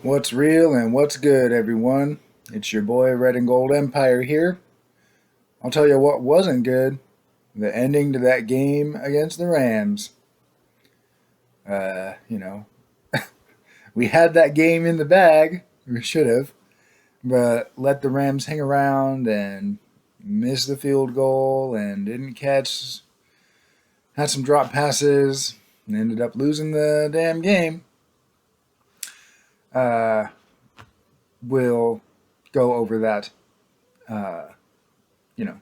What's real and what's good, everyone? It's your boy Red and Gold Empire here. I'll tell you what wasn't good: the ending to that game against the Rams. Uh, you know, we had that game in the bag. We should have, but let the Rams hang around and miss the field goal and didn't catch. Had some drop passes and ended up losing the damn game. Uh, we'll go over that. Uh,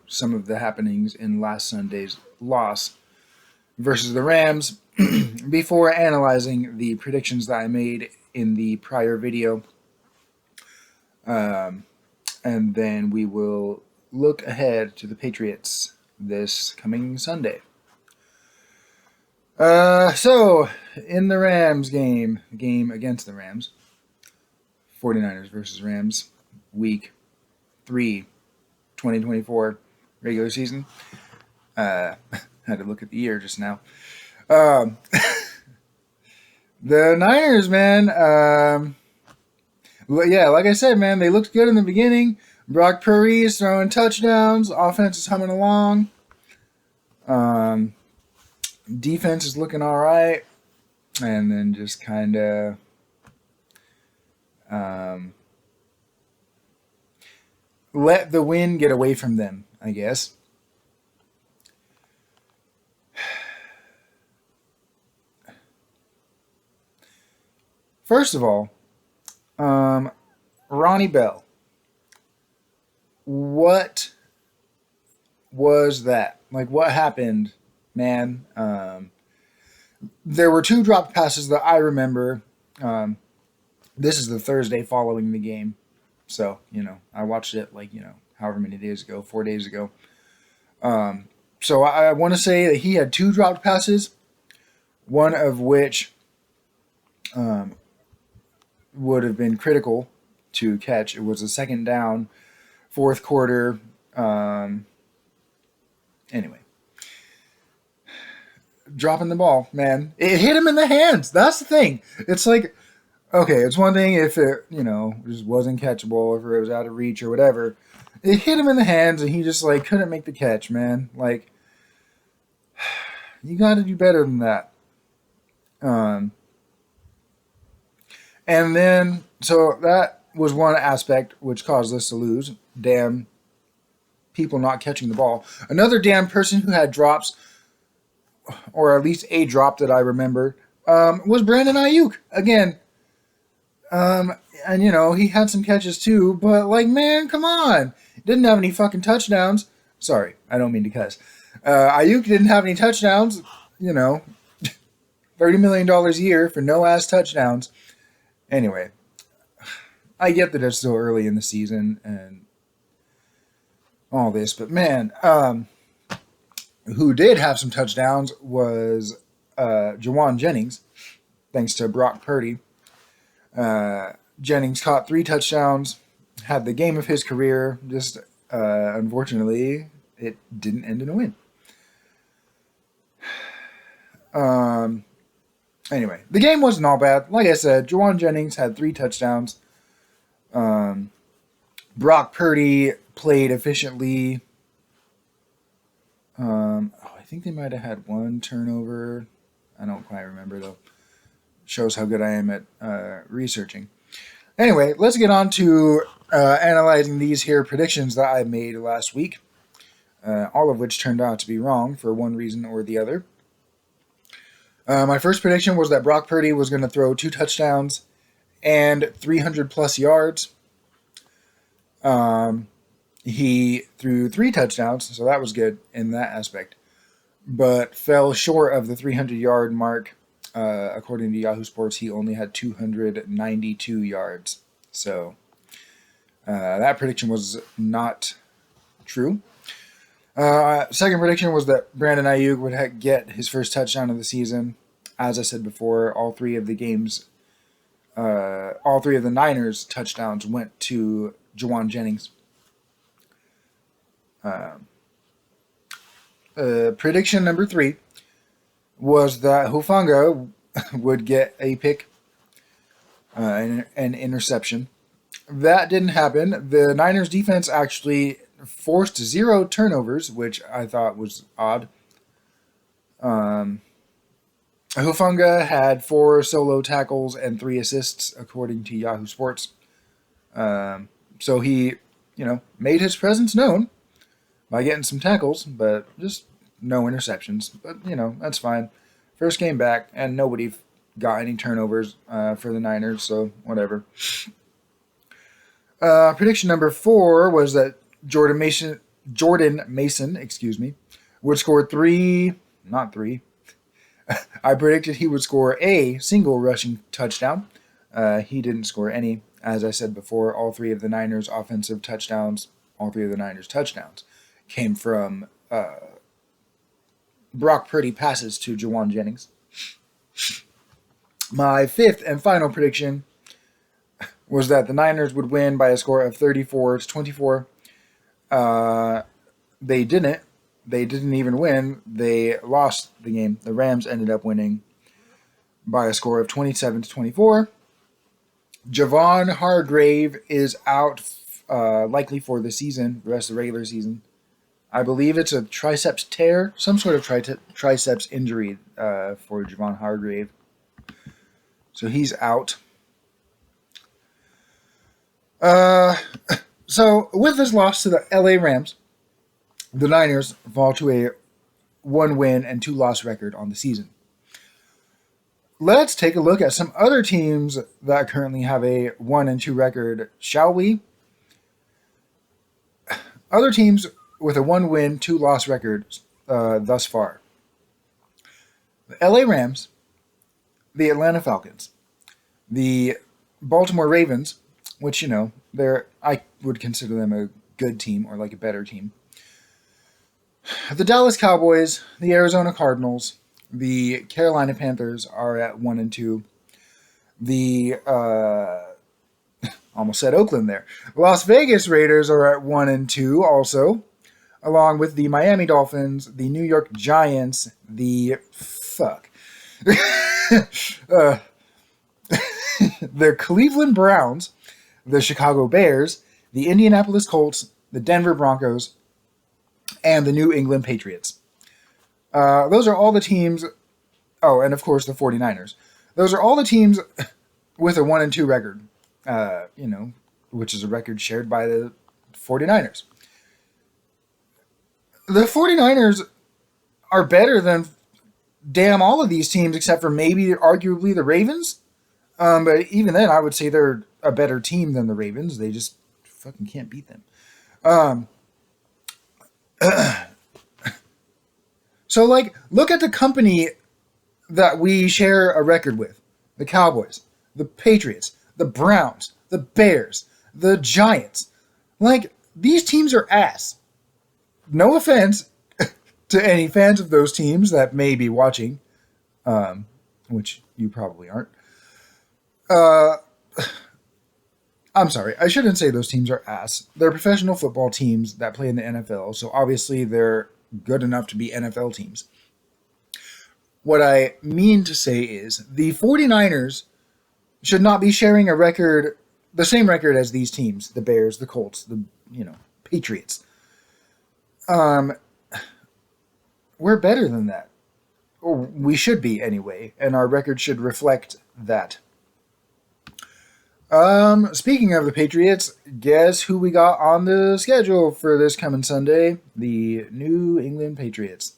some of the happenings in last Sunday's loss versus the Rams before analyzing the predictions that I made in the prior video. And then we will look ahead to the Patriots this coming Sunday. So, in the Rams game against the Rams, 49ers versus Rams, week 3, 2024 regular season. Had to look at the year just now. The Niners, man. Yeah, like I said, man, they looked good in the beginning. Brock Purdy is throwing touchdowns. Offense is humming along. Defense is looking all right. And then just kind of let the win get away from them, I guess. First of all, Ronnie Bell. What was that? Like, what happened, man? There were 2 dropped passes that I remember. This is the Thursday following the game. So, I watched it however many days ago, 4 days ago. So I want to say that he had 2 dropped passes, one of which would have been critical to catch. It was a second down, 4th quarter. Anyway. Dropping the ball, man. It hit him in the hands. That's the thing. It's like, okay, it's one thing if it, just wasn't catchable, if it was out of reach or whatever. It hit him in the hands and he just, couldn't make the catch, man. You got to do better than that. And then, so that was one aspect which caused us to lose. Damn people not catching the ball. Another damn person who had drops, or at least a drop that I remember, was Brandon Ayuk. Again, and he had some catches too, but man, come on. Didn't have any fucking touchdowns. Sorry, I don't mean to cuss. Ayuk didn't have any touchdowns, $30 million a year for no ass touchdowns. Anyway, I get that it's still early in the season and all this, but man, who did have some touchdowns was Jawan Jennings, thanks to Brock Purdy. Jennings caught 3 touchdowns, had the game of his career. Just unfortunately, it didn't end in a win. Anyway, the game wasn't all bad. Like I said, Jawan Jennings had 3 touchdowns. Brock Purdy played efficiently. I think they might have had 1 turnover. I don't quite remember, though. Shows how good I am at researching. Anyway, let's get on to analyzing these here predictions that I made last week, all of which turned out to be wrong for one reason or the other. My first prediction was that Brock Purdy was going to throw 2 touchdowns and 300-plus yards. He threw 3 touchdowns, so that was good in that aspect, but fell short of the 300-yard mark. According to Yahoo Sports, he only had 292 yards. So that prediction was not true. Second prediction was that Brandon Ayuk would get his first touchdown of the season. As I said before, all 3 of the Niners' touchdowns went to Jawan Jennings. Prediction number 3 was that Hufanga would get a pick. an interception. That didn't happen. The Niners defense actually forced 0 turnovers, which I thought was odd. Hufunga had 4 solo tackles and 3 assists, according to Yahoo Sports. So he, made his presence known by getting some tackles, but just no interceptions. But, that's fine. First game back, and nobody got any turnovers for the Niners, so whatever. Prediction number 4 was that Jordan Mason, would score 3, not 3. I predicted he would score a single rushing touchdown. He didn't score any. As I said before, all 3 of the Niners' offensive touchdowns, all 3 of the Niners' touchdowns came from Brock Purdy passes to Jawan Jennings. My 5th and final prediction was that the Niners would win by a score of 34-24. They didn't. They didn't even win. They lost the game. The Rams ended up winning by a score of 27-24. Javon Hargrave is out likely for the season, the rest of the regular season. I believe it's a triceps tear, some sort of triceps injury for Javon Hargrave. So he's out. So with this loss to the LA Rams, the Niners fall to a 1-win and 2-loss record on the season. Let's take a look at some other teams that currently have a 1-2 record, shall we? Other teams with a 1-win, 2-loss record thus far. The LA Rams, the Atlanta Falcons, the Baltimore Ravens, which, I would consider them a good team or like a better team. The Dallas Cowboys, the Arizona Cardinals, the Carolina Panthers are at 1-2. The almost said Oakland there. Las Vegas Raiders are at 1-2 also, along with the Miami Dolphins, the New York Giants, the the Cleveland Browns, the Chicago Bears, the Indianapolis Colts, the Denver Broncos, and the New England Patriots. Those are all the teams. Oh, and of course the 49ers. Those are all the teams with a 1-2 record, which is a record shared by the 49ers. The 49ers are better than damn all of these teams except for maybe arguably the Ravens. But even then, I would say they're a better team than the Ravens. They just fucking can't beat them. So, look at the company that we share a record with. The Cowboys, the Patriots, the Browns, the Bears, the Giants. These teams are ass. No offense to any fans of those teams that may be watching, which you probably aren't. I'm sorry, I shouldn't say those teams are ass. They're professional football teams that play in the NFL, so obviously they're good enough to be NFL teams. What I mean to say is the 49ers should not be sharing a record, the same record as these teams, the Bears, the Colts, the Patriots. We're better than that. Or we should be anyway, and our record should reflect that. Speaking of the Patriots, guess who we got on the schedule for this coming Sunday? The New England Patriots.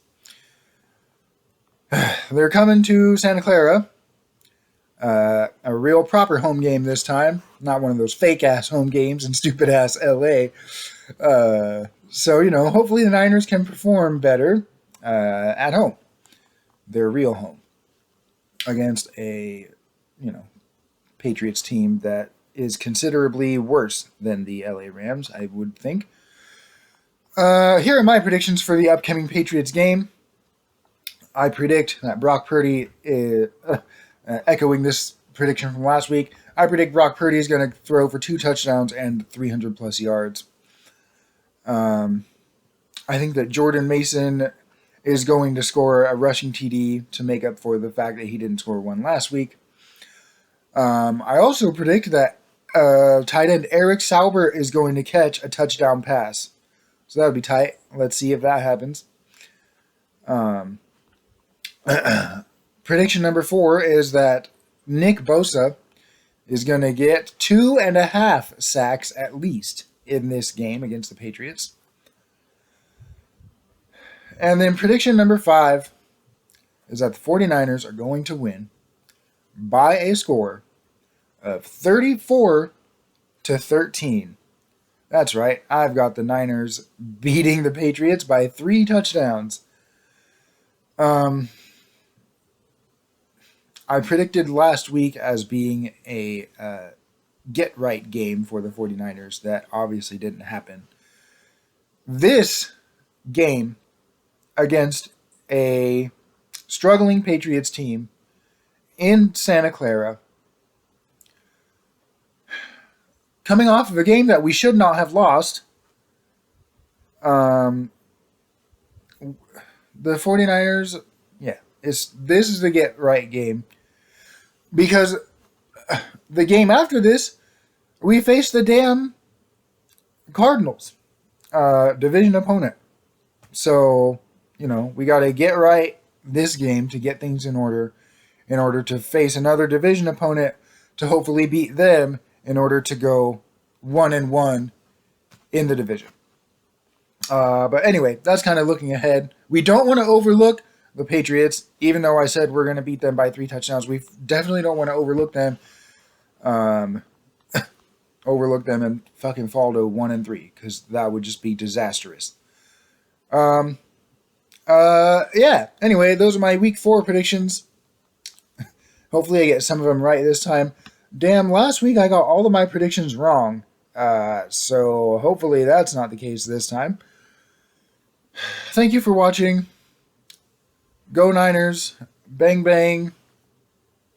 They're coming to Santa Clara. A real proper home game this time. Not one of those fake-ass home games in stupid-ass LA. So, hopefully the Niners can perform better at home. Their real home. Against a, Patriots team that is considerably worse than the LA Rams, I would think. Here are my predictions for the upcoming Patriots game. I predict that Brock Purdy, echoing this prediction from last week, I predict Brock Purdy is going to throw for 2 touchdowns and 300 plus yards. I think that Jordan Mason is going to score a rushing TD to make up for the fact that he didn't score one last week. I also predict that tight end Eric Sauber is going to catch a touchdown pass. So that would be tight. Let's see if that happens. Prediction number 4 is that Nick Bosa is going to get 2.5 sacks at least in this game against the Patriots. And then prediction number 5 is that the 49ers are going to win by a score of 34-13. That's right. I've got the Niners beating the Patriots by 3 touchdowns. I predicted last week as being a get-right game for the 49ers. That obviously didn't happen. This game against a struggling Patriots team in Santa Clara, coming off of a game that we should not have lost, the 49ers, this is the get-right game. Because the game after this, we face the damn Cardinals, division opponent. So, we got to get right this game to get things in order to face another division opponent to hopefully beat them in order to go 1-1 in the division. But anyway, that's kind of looking ahead. We don't want to overlook the Patriots, even though I said we're going to beat them by 3 touchdowns. We definitely don't want to overlook them. Overlook them and fucking fall to 1-3, because that would just be disastrous. Anyway, those are my week 4 predictions. Hopefully I get some of them right this time. Damn, last week I got all of my predictions wrong. So hopefully that's not the case this time. Thank you for watching. Go Niners. Bang bang.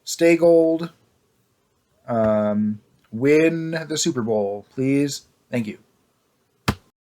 Stay gold. Win the Super Bowl, please. Thank you.